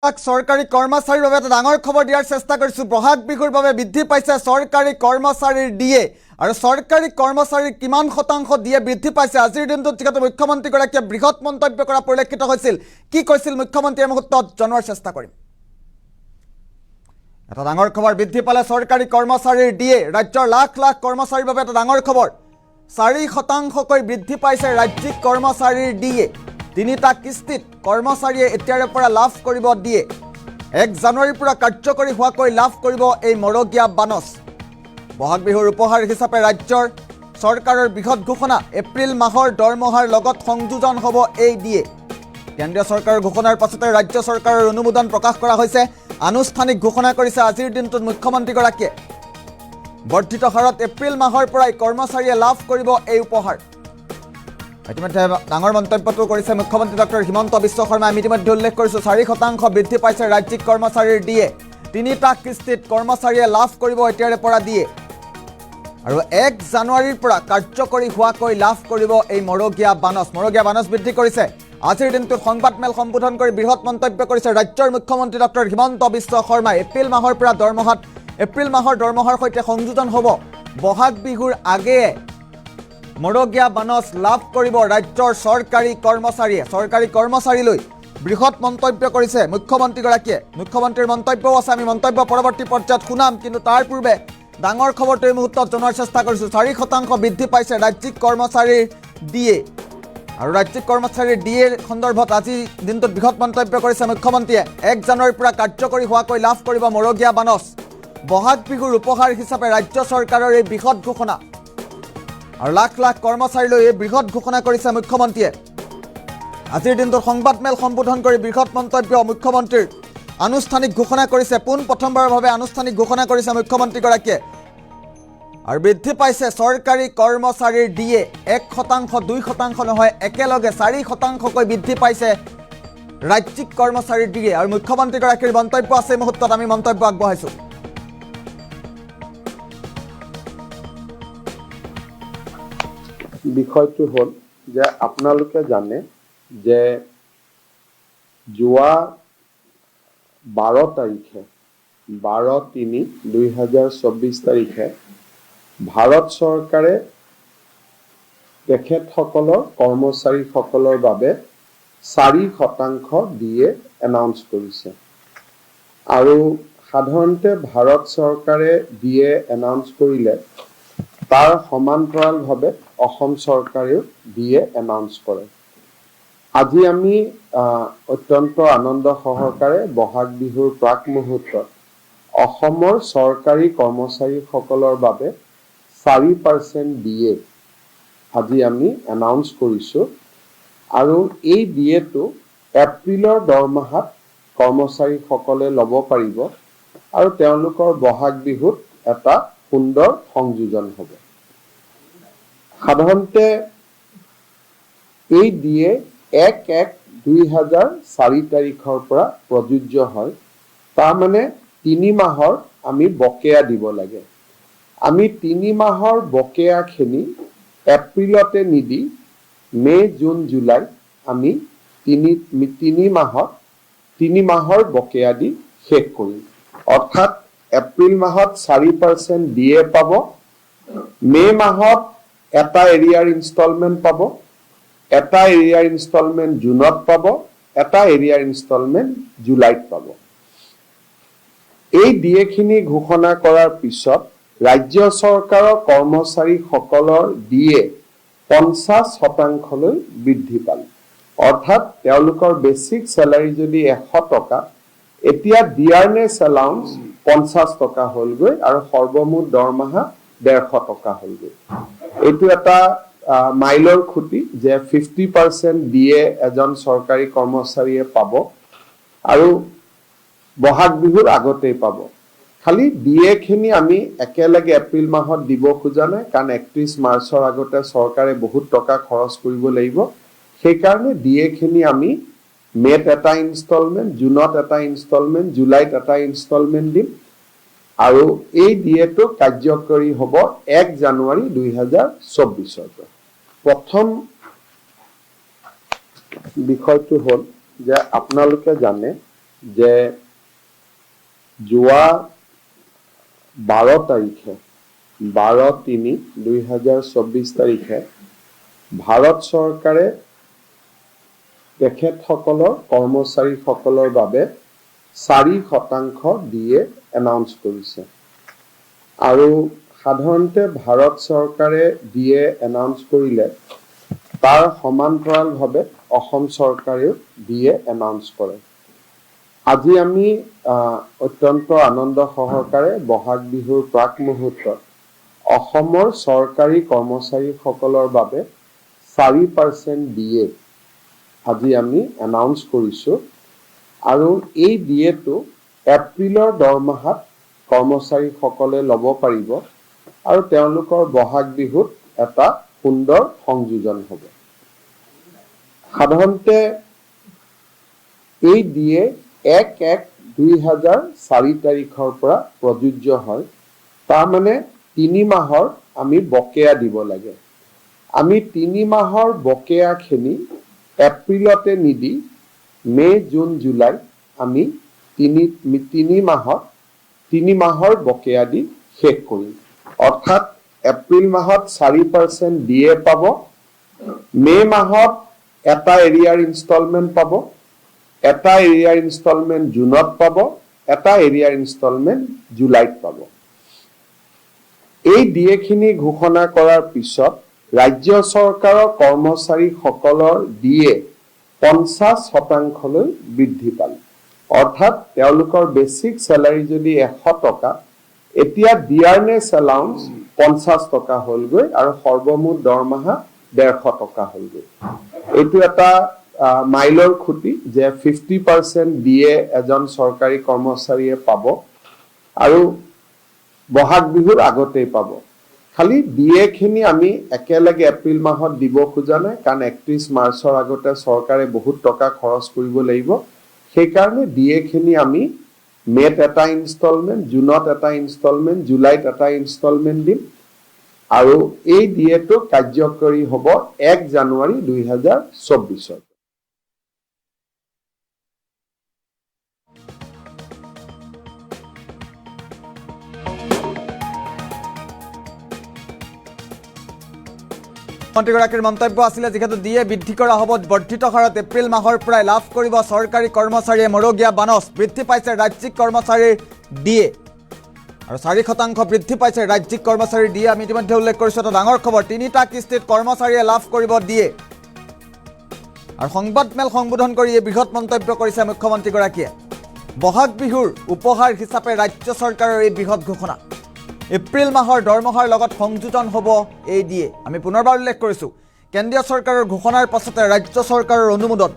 চৰকাৰী কৰ্মচাৰীৰ বাবে এটা ডাঙৰ খবৰ দিয়াৰ চেষ্টা কৰিছো। বহাগ বিহুৰ বাবে বৃদ্ধি পাইছে চৰকাৰী কৰ্মচাৰীৰ ডিএ আৰু চৰকাৰী কৰ্মচাৰীৰ কিমান শতাংশ ডিএ বৃদ্ধি পাইছে। আজিৰ দিনটোত যিহেতু মুখ্যমন্ত্ৰীগৰাকীয়ে বৃহৎ মন্তব্য কৰা পৰিলক্ষিত হৈছিল। কি কৈছিল মুখ্যমন্ত্ৰীয়ে মুহূৰ্তত জনোৱাৰ চেষ্টা কৰিম। এটা ডাঙৰ খবৰ, বৃদ্ধি পালে চৰকাৰী কৰ্মচাৰীৰ ডিএ। ৰাজ্যৰ লাখ লাখ কৰ্মচাৰীৰ বাবে এটা ডাঙৰ খবৰ। 4% বৃদ্ধি পাইছে ৰাজ্যিক কৰ্মচাৰীৰ ডিএ। তিনিটা কিস্তিত কৰ্মচাৰীয়ে এতিয়াৰে পৰা লাভ কৰিব দিয়ে। 1 জানুৱাৰীৰ পৰা কাৰ্যকৰী হোৱাকৈ লাভ কৰিব এই মৰগীয়া বানচ। বহাগ বিহুৰ উপহাৰ হিচাপে ৰাজ্যৰ চৰকাৰৰ বৃহৎ ঘোষণা। এপ্ৰিল মাহৰ দৰমহাৰ লগত সংযোজন হ'ব এই ডিএ। কেন্দ্ৰীয় চৰকাৰৰ ঘোষণাৰ পাছতে ৰাজ্য চৰকাৰৰ অনুমোদন প্ৰকাশ কৰা হৈছে। আনুষ্ঠানিক ঘোষণা কৰিছে আজিৰ দিনটোত মুখ্যমন্ত্ৰীগৰাকীয়ে। বৰ্ধিত হাৰত এপ্ৰিল মাহৰ পৰাই কৰ্মচাৰীয়ে লাভ কৰিব এই উপহাৰ। ইতিমধ্যে ডাঙৰ মন্তব্যটো কৰিছে মুখ্যমন্ত্ৰী ডক্টৰ হিমন্ত বিশ্ব শৰ্মাই। আমি ইতিমধ্যে উল্লেখ কৰিছোঁ 4% বৃদ্ধি পাইছে ৰাজ্যিক কৰ্মচাৰীৰ ডিএ। তিনিটা কিস্তিত কৰ্মচাৰীয়ে লাভ কৰিব এতিয়াৰে পৰা ডিএ আৰু 1 জানুৱাৰীৰ পৰা কাৰ্যকৰী হোৱাকৈ লাভ কৰিব এই মৰগীয়া বানচ বৃদ্ধি কৰিছে। আজিৰ দিনটোত সংবাদমেল সম্বোধন কৰি বৃহৎ মন্তব্য কৰিছে ৰাজ্যৰ মুখ্যমন্ত্ৰী ডক্টৰ হিমন্ত বিশ্ব শৰ্মাই। এপ্ৰিল মাহৰ দৰমহাৰ সৈতে সংযোজন হ'ব। বহাগ বিহুৰ আগেয়ে মৰগীয়া বানচ লাভ কৰিব ৰাজ্যৰ চৰকাৰী কৰ্মচাৰীলৈ বৃহৎ মন্তব্য কৰিছে মুখ্যমন্ত্ৰীগৰাকীয়ে। মুখ্যমন্ত্ৰীৰ মন্তব্যও আছে, আমি মন্তব্য পৰৱৰ্তী পৰ্যায়ত শুনাম। কিন্তু তাৰ পূৰ্বে ডাঙৰ খবৰটো এই মুহূৰ্তত জনোৱাৰ চেষ্টা কৰিছোঁ। 4% বৃদ্ধি পাইছে ৰাজ্যিক কৰ্মচাৰীৰ ডিএ আৰু ৰাজ্যিক কৰ্মচাৰীৰ ডিএৰ সন্দৰ্ভত আজি দিনটোত বৃহৎ মন্তব্য কৰিছে মুখ্যমন্ত্ৰীয়ে। 1 জানুৱাৰীৰ পৰা কাৰ্যকৰী হোৱাকৈ লাভ কৰিব মৰগীয়া বানচ। বহাগ বিহুৰ উপহাৰ হিচাপে ৰাজ্য চৰকাৰৰ এই বৃহৎ ঘোষণা আৰু লাখ লাখ কৰ্মচাৰীলৈ এই বৃহৎ ঘোষণা কৰিছে মুখ্যমন্ত্ৰীয়ে। আজিৰ দিনটোত সংবাদমেল সম্বোধন কৰি বৃহৎ মন্তব্য মুখ্যমন্ত্ৰীৰ। আনুষ্ঠানিক ঘোষণা কৰিছে, প্ৰথমবাৰৰ বাবে আনুষ্ঠানিক ঘোষণা কৰিছে মুখ্যমন্ত্ৰীগৰাকীয়ে। আৰু বৃদ্ধি পাইছে চৰকাৰী কৰ্মচাৰীৰ ডিএ। 1%, 2% নহয়, একেলগে 4%কৈ বৃদ্ধি পাইছে ৰাজ্যিক কৰ্মচাৰীৰ ডিএ। আৰু মুখ্যমন্ত্ৰীগৰাকীৰ মন্তব্য আছে এই মুহূৰ্তত, আমি মন্তব্য আগবঢ়াইছোঁ। বিষয়টো হ'ল যে আপোনালোকে জানে যে যোৱা 12 তাৰিখে 12/3/2024 তাৰিখে ভাৰত চৰকাৰে তেখেতসকলৰ কৰ্মচাৰীসকলৰ বাবে 4% দিয়ে এনাউন্স কৰিছে। আৰু সাধাৰণতে ভাৰত চৰকাৰে দিয়ে এনাউন্স কৰিলে তাৰ সমান্তৰালভাৱে অসম চৰকাৰেও দিয়ে এনাউন্স কৰে। আজি আমি অত্যন্ত আনন্দ সহকাৰে বহাগ বিহুৰ প্ৰাক মুহূৰ্তত অসমৰ চৰকাৰী কৰ্মচাৰীসকলৰ বাবে 4% দিয়ে আজি আমি এনাউন্স কৰিছোঁ। আৰু এই ডিএটো এপ্ৰিলৰ দৰমহাত কৰ্মচাৰীসকলে ল'ব পাৰিব আৰু তেওঁলোকৰ বহাগ বিহুত এটা সুন্দৰ সংযোজন হ'ব। সাধাৰণতে এই ডিএ 1/1/2004 তাৰিখৰ পৰা প্ৰযোজ্য হয়। তাৰমানে 3 মাহৰ আমি বকেয়া দিব লাগে। আমি 3 মাহৰ বকেয়াখিনি এপ্ৰিলতে নিদি মে', জুন, জুলাই আমি 3 মাহৰ বকেয়া দি শেষ কৰিম। অৰ্থাৎ এপ্ৰিল মাহত 4% ডিএ পাব, মে' মাহত এটা এৰিয়াৰ ইনষ্টলমেণ্ট পাব, এটা এৰিয়াৰ ইনষ্টলমেণ্ট জুনত পাব, এটা এৰিয়াৰ ইনষ্টলমেণ্ট জুলাইত পাব। এই ডিএখিনি ঘোষণা কৰাৰ পিছত ৰাজ্য চৰকাৰৰ কৰ্মচাৰীসকলৰ ডিএ 50%লৈ বৃদ্ধি পালে। অৰ্থাৎ তেওঁলোকৰ বেচিক চেলাৰী যদি 100 টকা, এতিয়া ডিয়াৰনেছ এলাউন্স 50 টকা হ'লগৈ আৰু সৰ্বমুঠ দৰমহা 150 টকা হ'লগৈ। এইটো এটা মাইলৰ খুঁটি যে 50% ডিএ এজন চৰকাৰী কৰ্মচাৰীয়ে পাব আৰু বহাগ বিহুৰ আগতেই পাব। খালি ডিএখিনি আমি একেলগে এপ্ৰিল মাহত দিব খোজা নাই, কাৰণ 31 মাৰ্চৰ আগতে চৰকাৰে বহুত টকা খৰচ কৰিব লাগিব। সেইকাৰণে ডিএখিনি আমি মে'ত এটা ইনষ্টলমেণ্ট, জুনত এটা ইনষ্টলমেণ্ট, জুলাইত এটা ইনষ্টলমেণ্ট দিম। আৰু এই ডিএটো কাৰ্যকৰী হ'ব 1 জানুৱাৰী 2024 পৰা। প্ৰথম বিষয়টো হ'ল যে আপোনালোকে জানে যে যোৱা 12 তাৰিখে 12/3/2024 তাৰিখে ভাৰত চৰকাৰে তেখেতসকলৰ কৰ্মচাৰীসকলৰ বাবে 4% দিয়ে এনাউন্স কৰিছে আৰু সাধাৰণতে ভাৰত চৰকাৰে দিয়ে এনাউন্স কৰিলে তাৰ সমান্তৰালভাৱে অসম চৰকাৰেও দিয়ে এনাউন্স কৰে আজি আমি অত্যন্ত আনন্দ সহকাৰে বহাগ বিহুৰ প্ৰাক মুহূৰ্তত অসমৰ চৰকাৰী কৰ্মচাৰীসকলৰ বাবে 4% দিয়ে আজি আমি এনাউন্স কৰিছো আৰু এই দিয়েটো এপ্ৰিলৰ দৰমহাত কৰ্মচাৰীসকলে ল'ব পাৰিব আৰু তেওঁলোকৰ বহাগ বিহুত এটা সুন্দৰ সংযোজন হ'ব সাধাৰণতে এই দিয়ে 1/1/2004 তাৰিখৰ পৰা প্ৰযোজ্য হয় তাৰ মানে 3 মাহৰ আমি বকেয়া দিব লাগে আমি 3 মাহৰ বকেয়াখিনি এপ্ৰিলতে নিদি মে জুন জুলাই আমি 3 মাহৰ বকেয়া দি শেষ কৰিম অৰ্থাৎ এপ্ৰিল মাহত 4% দিয়ে পাব মে মাহত এটা এৰিয়াৰ ইনষ্টলমেন্ট পাব এটা এৰিয়াৰ ইনষ্টলমেন্ট জুনত পাব এটা এৰিয়াৰ ইনষ্টলমেন্ট জুলাইত পাব এই দিয়েখিনি ঘোষণা কৰাৰ পিছত ৰাজ্য চৰকাৰৰ কৰ্মচাৰীসকলৰ দিয়ে 50% লৈ বৃদ্ধি পালে অৰ্থাৎ তেওঁলোকৰ বেসিক স্যালাৰি যদি 100 টকা এতিয়া ডিয়াৰনেছ এলাউন্স 50 টকা হলগৈ আৰু সৰ্বমুঠ দৰমহা 150 টকা হলগৈ এইটো এটা মাইলৰ খুঁটি যে 50% দিয়ে এজন চৰকাৰী কৰ্মচাৰীয়ে পাব আৰু বহাগ বিহুৰ আগতেই পাব খালি দিয়ে খিনি আমি একেলগে এপ্ৰিল মাহত দিব খোজা নাই কাৰণ 31 মাৰ্চৰ আগতে চৰকাৰে বহুত টকা খৰচ কৰিব লাগিব সেই কাৰণে দিয়ে খিনি আমি মেত এটা ইনষ্টলমেন্ট জুনত এটা ইনষ্টলমেন্ট জুলাইত এটা ইনষ্টলমেন্ট দিম আৰু এই দিয়েটো কাৰ্যকৰী হ'ব 1 জানুৱাৰী 2024 মন্ত্ৰীগৰাকীৰ মন্তব্য আছিলে যেহেতু দিয়ে বৃদ্ধি কৰা হ'ব বৰ্ধিত হাৰত এপ্ৰিল মাহৰ পৰাই লাভ কৰিব চৰকাৰী কৰ্মচাৰীয়ে মৰগীয়া বানচ বৃদ্ধি পাইছে ৰাজ্যিক কৰ্মচাৰীৰ দিয়ে আৰু 4% বৃদ্ধি পাইছে ৰাজ্যিক কৰ্মচাৰীৰ দিয়ে আমি ইতিমধ্যে উল্লেখ কৰিছোঁ এটা ডাঙৰ খবৰ 3টা কিস্তিত কৰ্মচাৰীয়ে লাভ কৰিব দিয়ে আৰু সংবাদমেল সম্বোধন কৰি এই বৃহৎ মন্তব্য কৰিছে মুখ্যমন্ত্ৰীগৰাকীয়ে বহাগ বিহুৰ উপহাৰ হিচাপে ৰাজ্য চৰকাৰৰ এই বৃহৎ ঘোষণা এপ্ৰিল মাহৰ দৰমহাৰ লগত সংযোজন হ'ব এই দিয়ে আমি পুনৰবাৰ উল্লেখ কৰিছোঁ কেন্দ্ৰীয় চৰকাৰৰ ঘোষণাৰ পাছতে ৰাজ্য চৰকাৰৰ অনুমোদন